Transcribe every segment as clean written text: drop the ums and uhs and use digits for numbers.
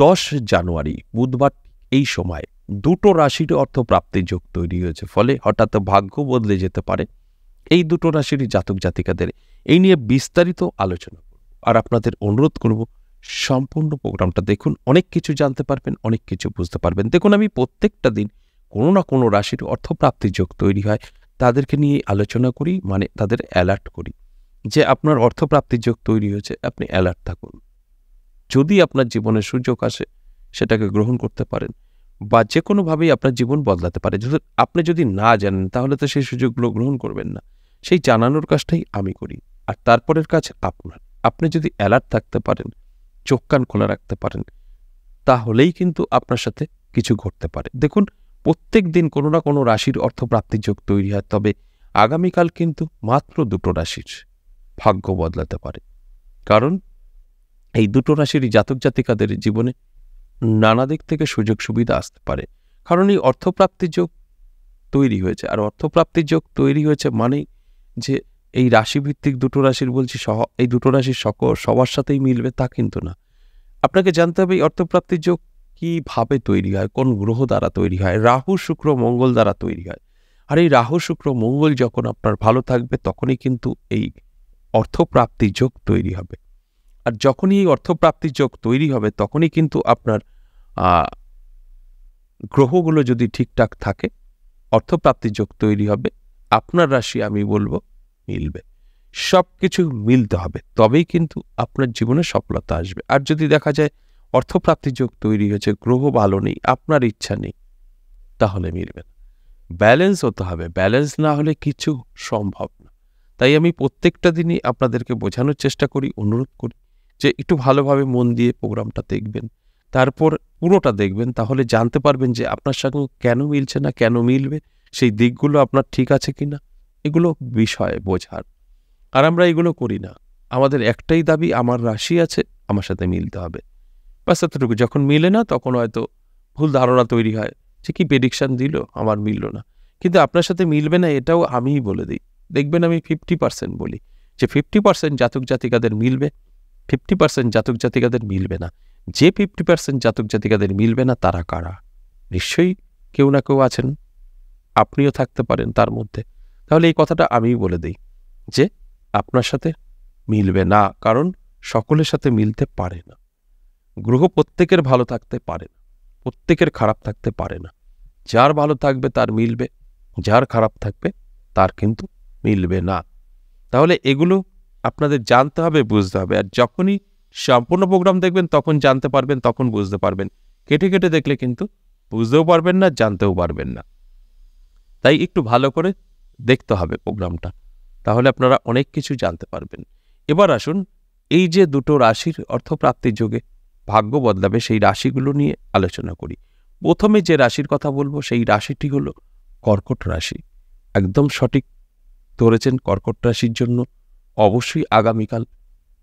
10 জানুয়ারি বুধবার এই সময় দুটো রাশির অর্থপ্রাপ্তির যোগ তৈরি হয়েছে, ফলে হঠাৎ ভাগ্য বদলে যেতে পারে এই দুটো রাশির জাতক জাতিকাদের। এই নিয়ে বিস্তারিত আলোচনা করব, আর আপনাদের অনুরোধ করব সম্পূর্ণ প্রোগ্রামটা দেখুন, অনেক কিছু জানতে পারবেন, অনেক কিছু বুঝতে পারবেন। দেখুন, আমি প্রত্যেকটা দিন কোনো না কোনো রাশির অর্থপ্রাপ্তির যোগ তৈরি হয় তাদেরকে নিয়ে আলোচনা করি, মানে তাদের অ্যালার্ট করি যে আপনার অর্থপ্রাপ্তির যোগ তৈরি হয়েছে, আপনি অ্যালার্ট থাকুন। যদি আপনার জীবনে সুযোগ আসে সেটাকে গ্রহণ করতে পারেন, বা যে কোনোভাবেই আপনার জীবন বদলাতে পারে। আপনি যদি না জানেন তাহলে তো সেই সুযোগগুলো গ্রহণ করবেন না। সেই জানানোর কাজটাই আমি করি, আর তারপরের কাজ আপনার। আপনি যদি অ্যালার্ট থাকতে পারেন, চোখ কান খোলা রাখতে পারেন, তাহলেই কিন্তু আপনার সাথে কিছু ঘটতে পারে। দেখুন, প্রত্যেক দিন কোনো না কোনো রাশির অর্থপ্রাপ্তির যোগ তৈরি হয়, তবে আগামীকাল কিন্তু মাত্র দুটো রাশির ভাগ্য বদলাতে পারে। কারণ এই দুটো রাশির জাতক জাতিকাদের জীবনে নানা দিক থেকে সুযোগ সুবিধা আসতে পারে, কারণ এই অর্থপ্রাপ্তির যোগ তৈরি হয়েছে। আর অর্থপ্রাপ্তির যোগ তৈরি হয়েছে মানে যে এই রাশিভিত্তিক দুটো রাশির বলছি এই দুটো রাশির সবার সাথেই মিলবে তা কিন্তু না। আপনাকে জানতে হবে এই অর্থপ্রাপ্তির যোগ কিভাবে তৈরি হয়, কোন গ্রহ দ্বারা তৈরি হয়। রাহু শুক্র মঙ্গল দ্বারা তৈরি হয়। আর এই রাহু শুক্র মঙ্গল যখন আপনার ভালো থাকবে তখনই কিন্তু এই অর্থপ্রাপ্তির যোগ তৈরি হবে। আর যখনই এই অর্থপ্রাপ্তির যোগ তৈরি হবে তখনই কিন্তু আপনার গ্রহগুলো যদি ঠিকঠাক থাকে অর্থপ্রাপ্তির যোগ তৈরি হবে। আপনার রাশি আমি বলবো মিলবে, সব কিছু মিলতে হবে, তবেই কিন্তু আপনার জীবনে সফলতা আসবে। আর যদি দেখা যায় অর্থপ্রাপ্তির যোগ তৈরি হয়েছে, গ্রহ ভালো নেই, আপনার ইচ্ছা নেই, তাহলে মিলবে না। ব্যালেন্স হতে হবে, ব্যালেন্স না হলে কিছু সম্ভব না। তাই আমি প্রত্যেকটা দিনই আপনাদেরকে বোঝানোর চেষ্টা করি, অনুরোধ করি যে একটু ভালোভাবে মন দিয়ে প্রোগ্রামটা দেখবেন, তারপর পুরোটা দেখবেন, তাহলে জানতে পারবেন যে আপনার সঙ্গে কেন মিলছে না, কেন মিলবে, সেই দিকগুলো আপনার ঠিক আছে কিনা, এগুলো বিষয় বোঝার। আর আমরা এগুলো করি না, আমাদের একটাই দাবি, আমার রাশি আছে, আমার সাথে মিলতে হবে, বাস এতটুকু। যখন মিলে না তখন হয়তো ভুল ধারণা তৈরি হয় যে কি প্রেডিকশন দিল, আমার মিলল না। কিন্তু আপনার সাথে মিলবে না এটাও আমিই বলে দিই। দেখবেন আমি 50% বলি যে 50% জাতক জাতিকাদের মিলবে, 50% জাতক জাতিকাদের মিলবে না। যে 50% জাতক জাতিকাদের মিলবে না তারা কারা? নিশ্চয়ই কেউ না কেউ আছেন, আপনিও থাকতে পারেন তার মধ্যে। তাহলে এই কথাটা আমিই বলে দিই যে আপনার সাথে মিলবে না, কারণ সকলের সাথে মিলতে পারে না। গ্রহ প্রত্যেকের ভালো থাকতে পারে না, প্রত্যেকের খারাপ থাকতে পারে না। যার ভালো থাকবে তার মিলবে, যার খারাপ থাকবে তার কিন্তু মিলবে না। তাহলে এগুলো আপনাদের জানতে হবে, বুঝতে হবে। আর যখনই সম্পূর্ণ প্রোগ্রাম দেখবেন তখন জানতে পারবেন, তখন বুঝতে পারবেন। কেটে কেটে দেখলে কিন্তু বুঝতেও পারবেন না, জানতেও পারবেন না। তাই একটু ভালো করে দেখতে হবে প্রোগ্রামটা, তাহলে আপনারা অনেক কিছু জানতে পারবেন। এবার আসুন, এই যে দুটো রাশির অর্থপ্রাপ্তির যোগে ভাগ্য বদলাবে সেই রাশিগুলো নিয়ে আলোচনা করি। প্রথমে যে রাশির কথা বলবো সেই রাশিটি হলো কর্কট রাশি। একদম সঠিক ধরেছেন, কর্কট রাশির জন্য অবশ্যই আগামীকাল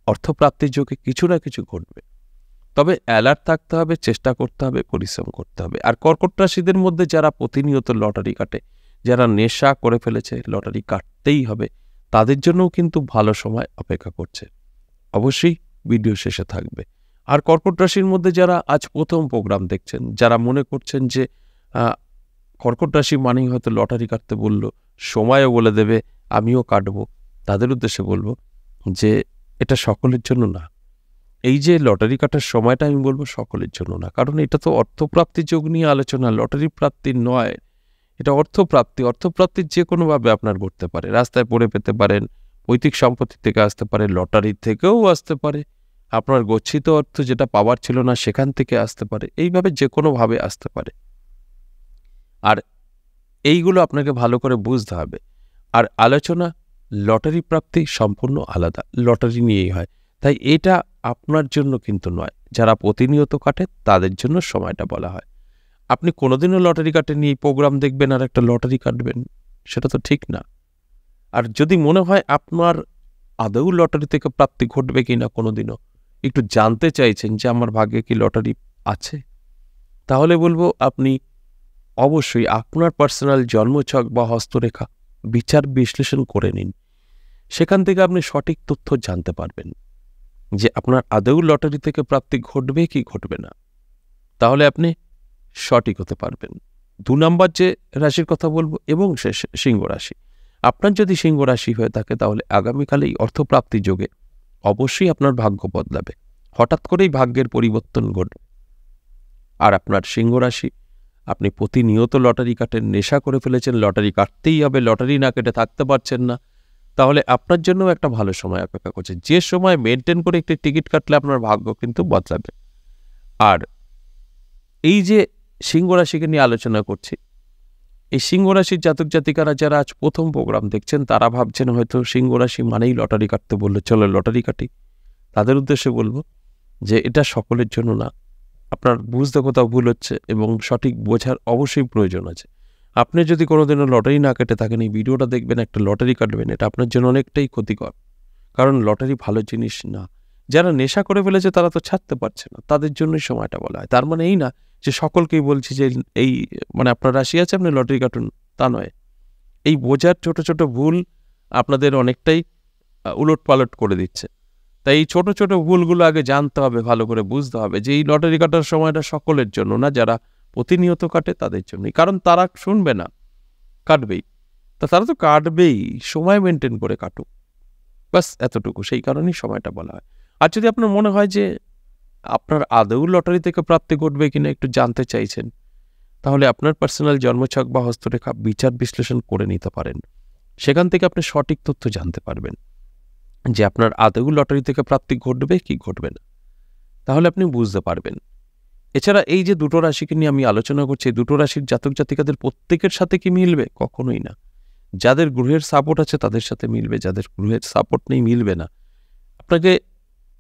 অর্থপ্রাপ্তির যোগে কিছু না কিছু ঘটবে। তবে অ্যালার্ট থাকতে হবে, চেষ্টা করতে হবে, পরিশ্রম করতে হবে। আর কর্কট রাশিদের মধ্যে যারা প্রতিনিয়ত লটারি কাটে, যারা নেশা করে ফেলেছে, লটারি কাটতেই হবে, তাদের জন্যও কিন্তু ভালো সময় অপেক্ষা করছে। অবশ্যই ভিডিও শেষে থাকবে। আর কর্কট রাশির মধ্যে যারা আজ প্রথম প্রোগ্রাম দেখছেন, যারা মনে করছেন যে কর্কট রাশি মানেই হয়তো লটারি কাটতে বলল, সময়ও বলে দেবে, আমিও কাটবো, তাদের উদ্দেশ্যে বলবো যে এটা সকলের জন্য না। এই যে লটারি কাটার সময়টা আমি বলবো সকলের জন্য না, কারণ এটা তো অর্থপ্রাপ্তির যোগ নিয়ে আলোচনা, লটারি প্রাপ্তির নয়। এটা অর্থপ্রাপ্তি। অর্থপ্রাপ্তির যে কোনোভাবে আপনার ঘটতে পারে, রাস্তায় পড়ে পেতে পারেন, পৈতৃক সম্পত্তি থেকে আসতে পারে, লটারি থেকেও আসতে পারে, আপনার গচ্ছিত অর্থ যেটা পাওয়ার ছিল না সেখান থেকে আসতে পারে, এইভাবে যে কোনোভাবে আসতে পারে। আর এইগুলো আপনাকে ভালো করে বুঝতে হবে। আর আলোচনা লটারি প্রাপ্তি সম্পূর্ণ আলাদা, লটারি নিয়েই হয়। তাই এটা আপনার জন্য কিন্তু নয়, যারা প্রতিনিয়ত কাটে তাদের জন্য সময়টা বলা হয়। আপনি কোনোদিনও লটারি কাটেননি, এই প্রোগ্রাম দেখবেন আর একটা লটারি কাটবেন, সেটা তো ঠিক না। আর যদি মনে হয় আপনার আদৌ লটারি থেকে প্রাপ্তি ঘটবে কিনা, কোনোদিনও একটু জানতে চাইছেন যে আমার ভাগ্যে কি লটারি আছে, তাহলে বলবো আপনি অবশ্যই আপনার পার্সোনাল জন্মছক বা হস্তরেখা বিচার বিশ্লেষণ করে নিন। সেখান থেকে আপনি সঠিক তথ্য জানতে পারবেন যে আপনার আদৌ লটারি থেকে প্রাপ্তি ঘটবে কি ঘটবে না। তাহলে আপনি সঠিক হতে পারবেন। 2 নম্বর যে রাশির কথা বলবো এবং সিংহ রাশি। আপনার যদি সিংহ রাশি হয়ে থাকে তাহলে আগামীকাল এই অর্থপ্রাপ্তি যোগে অবশ্যই আপনার ভাগ্য বদলাবে, হঠাৎ করেই ভাগ্যের পরিবর্তন ঘটবে। আর আপনার সিংহ রাশি, আপনি প্রতিনিয়ত লটারি কাটেন, নেশা করে ফেলেছেন, লটারি কাটতেই হবে, লটারি না কেটে থাকতে পারছেন না, তাহলে আপনার জন্য একটা ভালো সময় অপেক্ষা করছে। যে সময় মেনটেন করে একটি টিকিট কাটলে আপনার ভাগ্য কিন্তু বদলাবে। আর এই যে সিংহ রাশিকে নিয়ে আলোচনা করছি, এই সিংহ রাশির জাতক জাতিকারা যারা আজ প্রথম প্রোগ্রাম দেখছেন তারা ভাবছেন হয়তো সিংহ রাশি মানেই লটারি কাটতে বললে চলো লটারি কাটি। তাদের উদ্দেশ্যে বলবো যে এটা সকলের জন্য না, আপনার বুঝতে কোথাও ভুল হচ্ছে এবং সঠিক বোঝার অবশ্যই প্রয়োজন আছে। আপনি যদি কোনোদিনও লটারি না কেটে থাকেন, এই ভিডিওটা দেখবেন, একটা লটারি কাটবেন, এটা আপনার জন্য অনেকটাই ক্ষতিকর, কারণ লটারি ভালো জিনিস না। যারা নেশা করে ফেলেছে তারা তো ছাড়তে পারছে না, তাদের জন্যই সময়টা বলা হয়। তার মানে এই না যে সকলকেই বলছি যে এই মানে আপনার রাশি আছে আপনি লটারি কাটুন, তা নয়। এই বোঝার ছোট ছোট ভুল আপনাদের অনেকটাই উলট পালট করে দিচ্ছে। তাই এই ছোট ছোট ভুলগুলো আগে জানতে হবে, ভালো করে বুঝতে হবে যে এই লটারি কাটার সময়টা সকলের জন্য না, যারা প্রতিনিয়ত কাটে তাদের জন্যই। কারণ তারা শুনবে না, কাটবেই, তারা তো কাটবেই, সময় মেনটেন করে কাটুক, বাস এতটুকু। সেই কারণেই সময়টা বলা হয়। আর যদি আপনার মনে হয় যে আপনার আদৌ লটারি থেকে প্রাপ্তি ঘটবে কিনা একটু জানতে চাইছেন, তাহলে আপনার পার্সোনাল জন্মছক বা হস্তরেখা বিচার বিশ্লেষণ করে নিতে পারেন। সেখান থেকে আপনি সঠিক তথ্য জানতে পারবেন যে আপনার আদৌ লটারি থেকে প্রাপ্তি ঘটবে কি ঘটবে না, তাহলে আপনি বুঝতে পারবেন। এছাড়া এই যে দুটো রাশিকে নিয়ে আমি আলোচনা করছি, দুটো রাশির জাতক জাতিকাদের প্রত্যেকের সাথে কি মিলবে? কখনোই না। যাদের গ্রহের সাপোর্ট আছে তাদের সাথে মিলবে, যাদের গ্রহের সাপোর্ট নেই মিলবে না।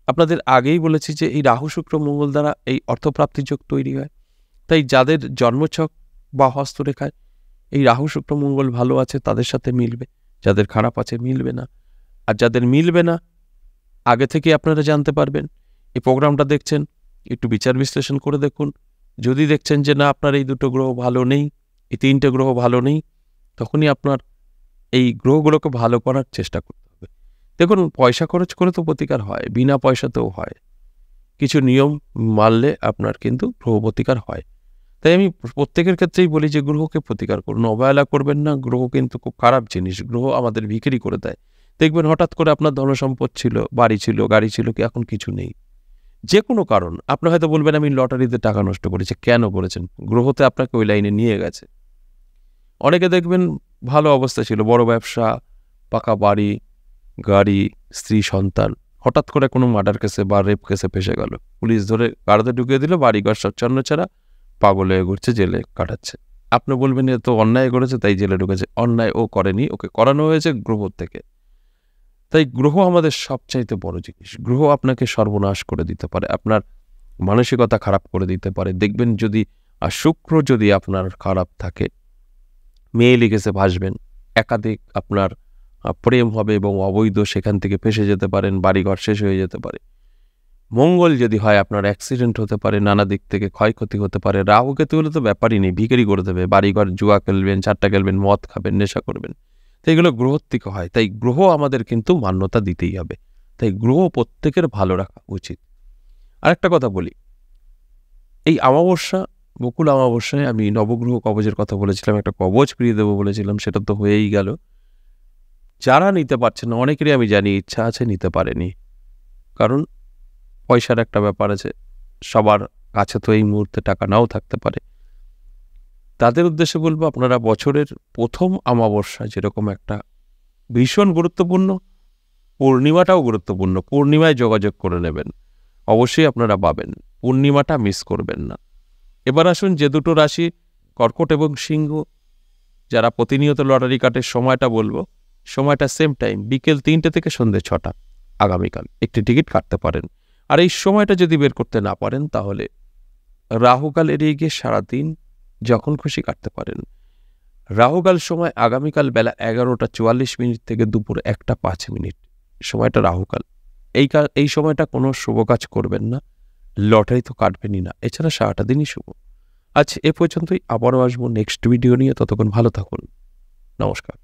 আপনাদের আগেই বলেছি যে এই রাহু শুক্র মঙ্গল দ্বারা এই অর্থপ্রাপ্তির যোগ তৈরি হয়। তাই যাদের জন্মছক বা হস্তরেখায় এই রাহু শুক্র মঙ্গল ভালো আছে তাদের সাথে মিলবে, যাদের খারাপ আছে মিলবে না। আর যাদের মিলবে না আগে থেকে আপনারা জানতে পারবেন। এই প্রোগ্রামটা দেখছেন, একটু বিচার বিশ্লেষণ করে দেখুন। যদি দেখছেন যে না আপনার এই দুটো গ্রহ ভালো নেই, এই তিনটে গ্রহ ভালো নেই, তখনই আপনার এই গ্রহগুলোকে ভালো করার চেষ্টা করতে হবে। দেখুন, পয়সা খরচ করে তো প্রতিকার হয়, বিনা পয়সাতেও হয়। কিছু নিয়ম মানলে আপনার কিন্তু গ্রহ প্রতিকার হয়। তাই আমি প্রত্যেকের ক্ষেত্রেই বলি যে গ্রহকে প্রতিকার করুন, অবহেলা করবেন না। গ্রহ কিন্তু খুব খারাপ জিনিস, গ্রহ আমাদের বিক্রি করে দেয়। দেখবেন হঠাৎ করে আপনার ধনসম্পদ ছিল, বাড়ি ছিল, গাড়ি ছিল, কি এখন কিছু নেই, যে কোনো কারণ। আপনি হয়তো বলবেন আমি লটারিতে টাকা নষ্ট করেছি। কেন করেছেন? গ্রহতে আপনাকে ওই লাইনে নিয়ে গেছে। অনেকে দেখবেন ভালো অবস্থা ছিল, বড় ব্যবসা, পাকা বাড়ি, গাড়ি, স্ত্রী, সন্তান, হঠাৎ করে কোনো মার্ডার কেসে বা রেপ কেসে ফেসে গেল, পুলিশ ধরে কারাতে ঢুকিয়ে দিল, বাড়িঘর সব ছাড়া পাগল হয়ে ঘুরছে, জেলে কাটাচ্ছে। আপনি বলবেন এ তো অন্যায় করেছে তাই জেলে ঢুকেছে। অন্যায় ও করেনি, ওকে করানো হয়েছে গ্রহ থেকে। তাই গ্রহ আমাদের সবচাইতে বড় জিনিস। গ্রহ আপনাকে সর্বনাশ করে দিতে পারে, আপনার মানসিকতা খারাপ করে দিতে পারে। দেখবেন যদি শুক্র যদি আপনার খারাপ থাকে, মেয়ে লিখেছে ভাসবেন, একাধিক আপনার প্রেম হবে এবং অবৈধ, সেখান থেকে ফেসে যেতে পারেন, বাড়িঘর শেষ হয়ে যেতে পারে। মঙ্গল যদি হয় আপনার অ্যাক্সিডেন্ট হতে পারে, নানা দিক থেকে ক্ষয়ক্ষতি হতে পারে। রাহু কেতু হলে তো ব্যাপারই নেই, ভিখারি করে দেবে, বাড়িঘর, জুয়া খেলবেন, চারটা খেলবেন, মদ খাবেন, নেশা করবেন। তো এগুলো গ্রহর থেকে হয়। তাই গ্রহ আমাদের কিন্তু মান্যতা দিতেই হবে। তাই গ্রহ প্রত্যেকের ভালো রাখা উচিত। আরেকটা কথা বলি, এই অমাবস্যা, বকুল অমাবস্যায় আমি নবগ্রহ কবচের কথা বলেছিলাম, একটা কবচ ফিরিয়ে দেবো বলেছিলাম, সেটা তো হয়েই গেল। যারা নিতে পারছেন না, অনেকেরই আমি জানি ইচ্ছা আছে, নিতে পারেনি, কারণ পয়সার একটা ব্যাপার আছে, সবার কাছে তো এই মুহূর্তে টাকা নাও থাকতে পারে। তাদের উদ্দেশ্যে বলবো, আপনারা বছরের প্রথম অমাবস্যা যেরকম একটা ভীষণ গুরুত্বপূর্ণ, পূর্ণিমাটাও গুরুত্বপূর্ণ। পূর্ণিমায় যোগাযোগ করে নেবেন, অবশ্যই আপনারা পাবেন। পূর্ণিমাটা মিস করবেন না। এবার আসুন যে দুটো রাশি, কর্কট এবং সিংহ, যারা প্রতিনিয়ত লটারি কাটের সময়টা বলবো। সময়টা সেম টাইম, বিকেল 3টে থেকে সন্ধ্যে 6টা। আগামীকাল একটি টিকিট কাটতে পারেন। আর এই সময়টা যদি বের করতে না পারেন তাহলে রাহুকাল এড়িয়ে গিয়ে সারাদিন যখন খুশি কাটতে পারেন। রাহুকাল সময় আগামীকাল বেলা 11:44 থেকে দুপুর 1:05। সময়টা রাহুকাল। এই সময়টা কোনো শুভ কাজ করবেন না, লটারি তো কাটবেনই না, এছাড়া সারাটা দিনই শুভ। আজ এ পর্যন্তই, আবারও আসবো নেক্সট ভিডিও নিয়ে। ততক্ষণ ভালো থাকুন, নমস্কার।